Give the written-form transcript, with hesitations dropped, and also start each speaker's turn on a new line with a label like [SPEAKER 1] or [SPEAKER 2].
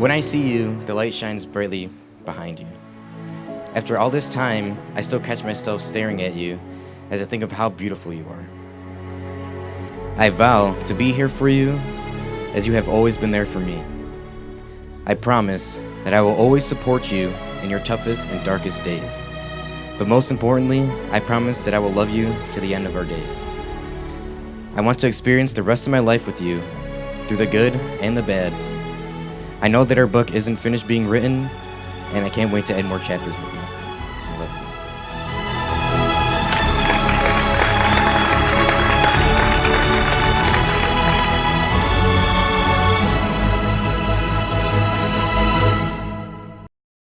[SPEAKER 1] When I see you, the light shines brightly behind you. After all this time, I still catch myself staring at you as I think of how beautiful you are. I vow to be here for you as you have always been there for me. I promise that I will always support you in your toughest and darkest days. But most importantly, I promise that I will love you to the end of our days. I want to experience the rest of my life with you, through the good and the bad. I know that our book isn't finished being written, and I can't wait to add more chapters with you.